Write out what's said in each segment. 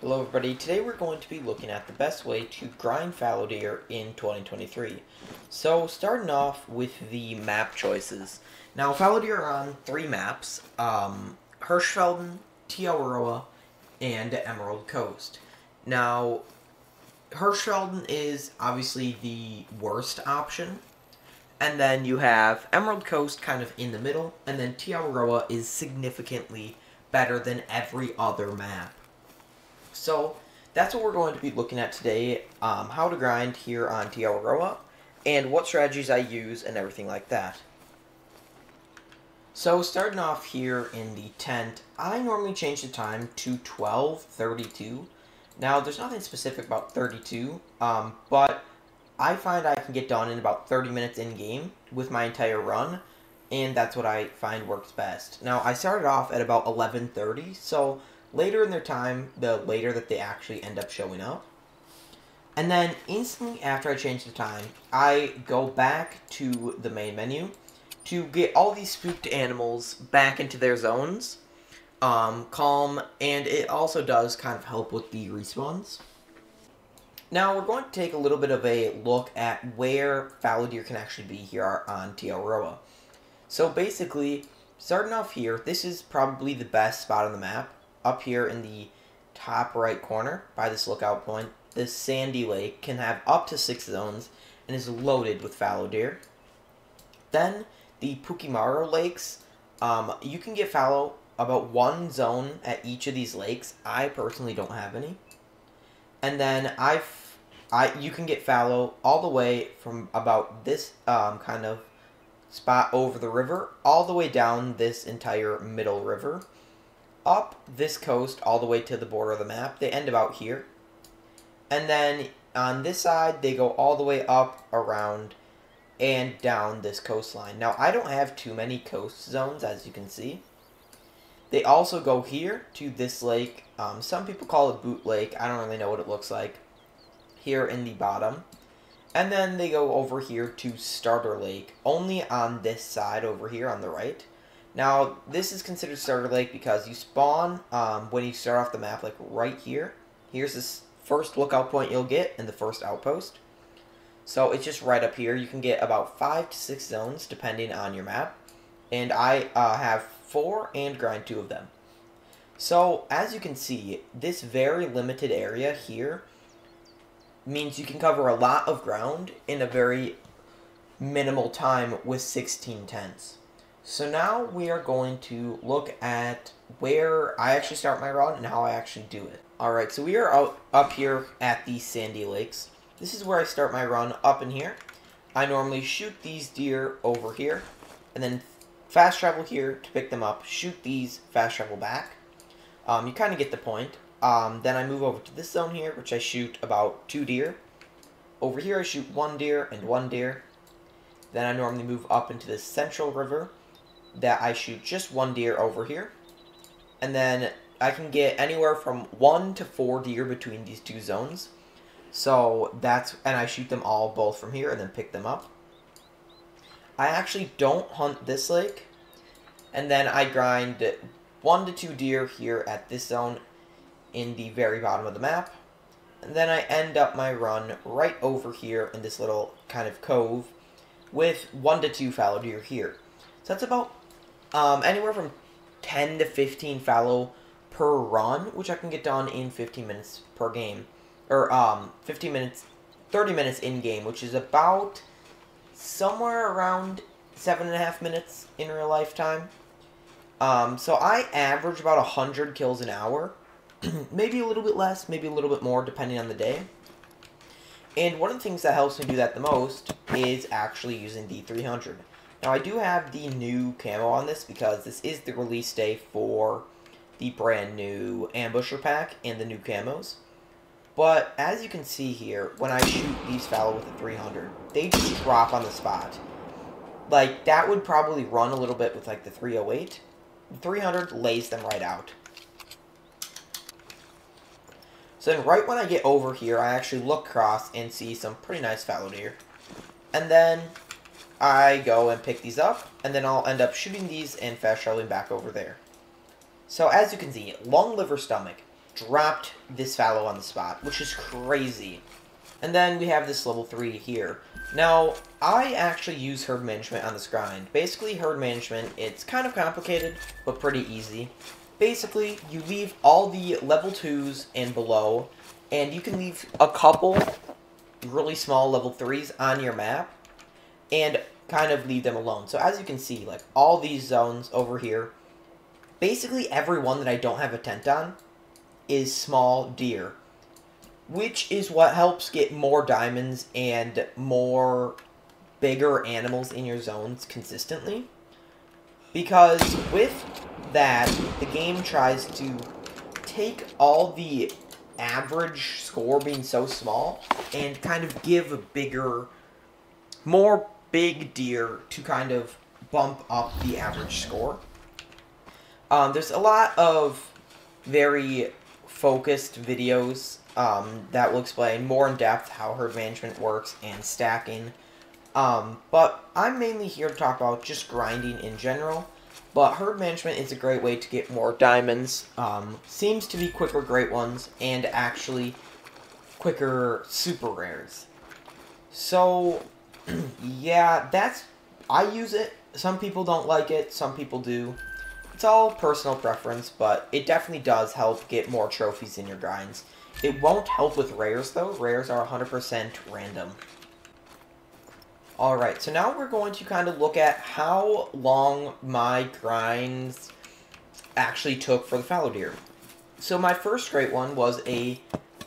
Hello everybody, today we're going to be looking at the best way to grind fallow deer in 2023. So starting off with the map choices. Now fallow deer are on 3 maps, Hirschfelden, Tiawaroa, and Emerald Coast. Now Hirschfelden is obviously the worst option, and then you have Emerald Coast kind of in the middle, and then Tiawaroa is significantly better than every other map. So that's what we're going to be looking at today, how to grind here on Tiawaroa, and what strategies I use and everything like that. So starting off here in the tent, I normally change the time to 12:32. Now there's nothing specific about 32, but I find I can get done in about 30 minutes in game with my entire run, and that's what I find works best. Now I started off at about 11:30, so later in their time, the later that they actually end up showing up. And then instantly after I change the time, I go back to the main menu to get all these spooked animals back into their zones, calm, and it also does kind of help with the respawns. Now we're going to take a little bit of a look at where fallow deer can actually be here on Tiawaroa. So basically, starting off here, this is probably the best spot on the map. Up here in the top right corner by this lookout point, this sandy lake can have up to 6 zones and is loaded with fallow deer. Then the Pukimaro lakes, you can get fallow about 1 zone at each of these lakes. I personally don't have any. And then you can get fallow all the way from about this kind of spot over the river all the way down this entire middle river, up this coast all the way to the border of the map. They end about here. And then on this side, they go all the way up, around, and down this coastline. Now, I don't have too many coast zones, as you can see. They also go here to this lake. Some people call it Boot Lake. I don't really know what it looks like. Here in the bottom. And then they go over here to Starter Lake, only on this side over here on the right. Now, this is considered Starter Lake because you spawn when you start off the map, like right here. Here's this first lookout point you'll get in the first outpost. So it's just right up here. You can get about 5 to 6 zones depending on your map. And I have 4 and grind 2 of them. So as you can see, this very limited area here means you can cover a lot of ground in a very minimal time with 16 tents. So now we are going to look at where I actually start my run and how I actually do it. Alright, so we are up here at the Sandy Lakes. This is where I start my run, up in here. I normally shoot these deer over here, and then fast travel here to pick them up, shoot these, fast travel back. You kind of get the point. Then I move over to this zone here, which I shoot about 2 deer. Over here I shoot 1 deer and 1 deer. Then I normally move up into this central river that I shoot just 1 deer over here. And then I can get anywhere from 1 to 4 deer between these 2 zones. So and I shoot them all both from here and then pick them up. I actually don't hunt this lake. And then I grind 1 to 2 deer here at this zone in the very bottom of the map. And then I end up my run right over here in this little kind of cove with 1 to 2 fallow deer here. So that's about anywhere from 10 to 15 fallow per run, which I can get done in 15 minutes per game. Or 15 minutes, 30 minutes in game, which is about somewhere around 7.5 minutes in real life time. So I average about 100 kills an hour. Maybe a little bit less, maybe a little bit more, depending on the day. And one of the things that helps me do that the most is actually using the theHunter. Now, I do have the new camo on this because this is the release day for the brand new Ambusher pack and the new camos. But as you can see here, when I shoot these fallow with the 300, they just drop on the spot. Like, that would probably run a little bit with, like, the 308. The 300 lays them right out. So then right when I get over here, I actually look across and see some pretty nice fallow deer. And then I go and pick these up, and then I'll end up shooting these and fast traveling back over there. So as you can see, long liver stomach. dropped this Fallow on the spot, which is crazy. And then we have this level 3 here. Now, I actually use herd management on this grind. Basically, herd management, it's kind of complicated, but pretty easy. Basically, you leave all the level 2s and below, and you can leave a couple really small level 3s on your map, and kind of leave them alone. So as you can see, like, all these zones over here, basically every one that I don't have a tent on is small deer, which is what helps get more diamonds and more bigger animals in your zones consistently. Because with that, the game tries to take all the average score being so small and kind of give a bigger, more big deer to kind of bump up the average score. There's a lot of very focused videos that will explain more in depth how herd management works and stacking. But I'm mainly here to talk about just grinding in general. But herd management is a great way to get more diamonds. Seems to be quicker great ones and actually quicker super rares. So yeah, I use it. Some people don't like it, some people do. It's all personal preference, but it definitely does help get more trophies in your grinds. It won't help with rares, though. Rares are 100% random. Alright, so now we're going to kind of look at how long my grinds actually took for the fallow deer. So my first great one was a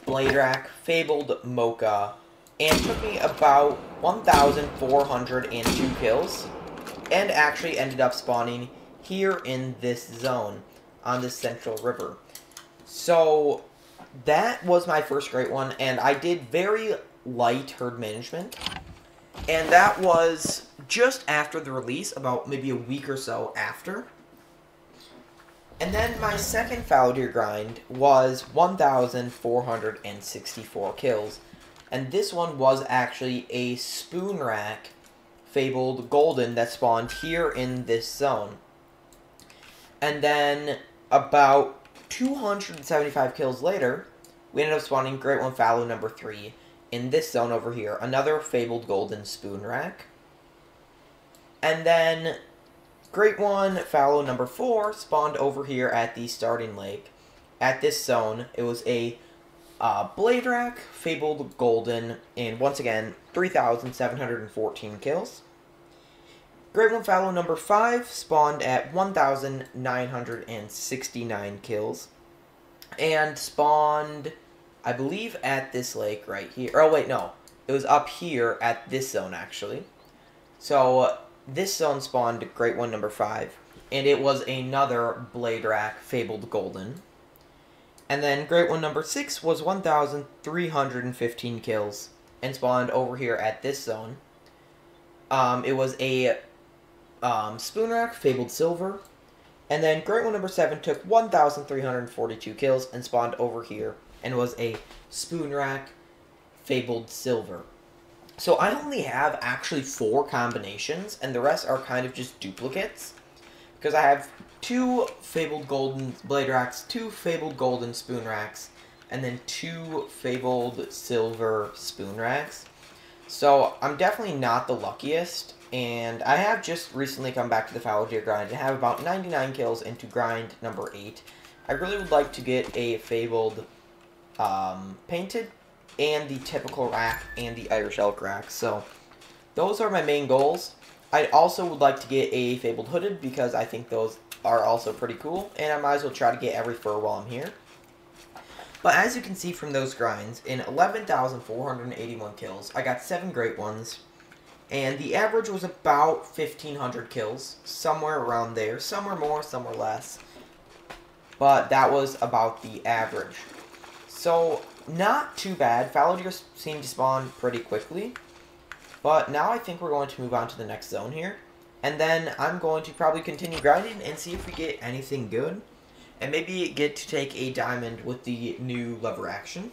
blade rack fabled mocha, and it took me about 1,402 kills, and actually ended up spawning here in this zone, on this central river. So that was my first great one, and I did very light herd management. And that was just after the release, about maybe a week or so after. And then my second fallow deer grind was 1,464 kills. And this one was actually a spoon rack fabled golden that spawned here in this zone. And then about 275 kills later, we ended up spawning Great One Fallow number 3 in this zone over here. Another fabled golden spoon rack. And then Great One Fallow number 4 spawned over here at the starting lake. At this zone, it was a blade rack, fabled golden, and once again, 3,714 kills. Great One Fallow number 5 spawned at 1,969 kills. And spawned, I believe, at this lake right here. Oh, wait, no. It was up here at this zone, actually. So, this zone spawned Great One number 5. And it was another blade rack, fabled golden. And then Great One number 6 was 1,315 kills. And spawned over here at this zone. It was a spoon rack, fabled silver. And then Great One number 7 took 1,342 kills and spawned over here. And was a spoon rack, fabled silver. So I only have actually 4 combinations, and the rest are kind of just duplicates. Because I have 2 fabled golden blade racks, 2 fabled golden spoon racks, and then 2 fabled silver spoon racks. So I'm definitely not the luckiest, and I have just recently come back to the fallow deer grind and have about 99 kills into grind number 8. I really would like to get a fabled painted, and the typical rack, and the Irish elk rack. So those are my main goals. I also would like to get a fabled hooded, because I think those are also pretty cool, and I might as well try to get every fur while I'm here. But as you can see from those grinds, in 11,481 kills, I got 7 great ones, and the average was about 1,500 kills, somewhere around there, somewhere more, somewhere less. But that was about the average. So, not too bad. Fallow deer seem to spawn pretty quickly. But now I think we're going to move on to the next zone here. And then I'm going to probably continue grinding and see if we get anything good. And maybe get to take a diamond with the new lever action.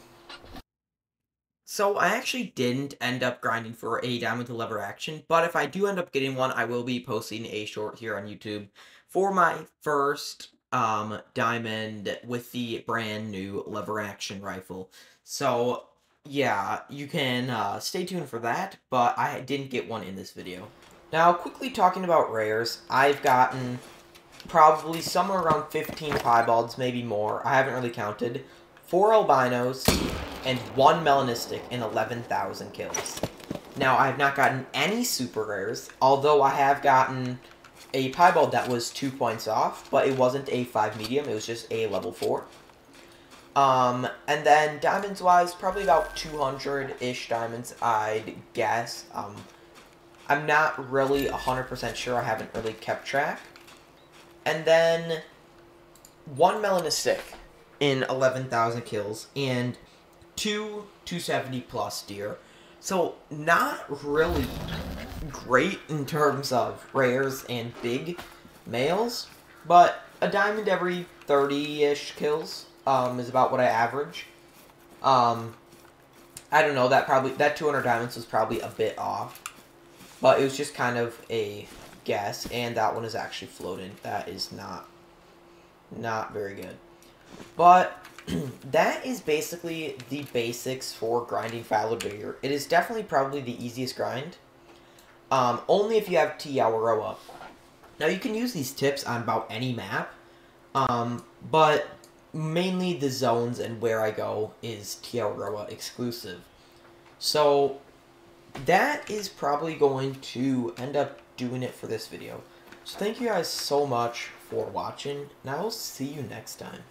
So I actually didn't end up grinding for a diamond with lever action. But if I do end up getting one, I will be posting a short here on YouTube for my first diamond with the brand new lever action rifle. So yeah, you can stay tuned for that, but I didn't get one in this video. Now, quickly talking about rares, I've gotten probably somewhere around 15 piebalds, maybe more. I haven't really counted. 4 albinos and 1 melanistic in 11,000 kills. Now, I have not gotten any super rares, although I have gotten a piebald that was 2 points off, but it wasn't a 5 medium, it was just a level 4. And then diamonds-wise, probably about 200-ish diamonds, I'd guess. I'm not really 100% sure, I haven't really kept track. And then 1 melanistic in 11,000 kills, and 2 270 plus deer. So, not really great in terms of rares and big males, but a diamond every 30-ish kills is about what I average. I don't know, that 200 diamonds was probably a bit off, but it was just kind of a guess, and that one is actually floating. That is not very good. But that is basically the basics for grinding Fallow Digger. It is definitely probably the easiest grind. Only if you have Tiawaroa. Now, you can use these tips on about any map, but mainly the zones and where I go is Tiawaroa exclusive. So, that is probably going to end up doing it for this video. So, thank you guys so much for watching, and I will see you next time.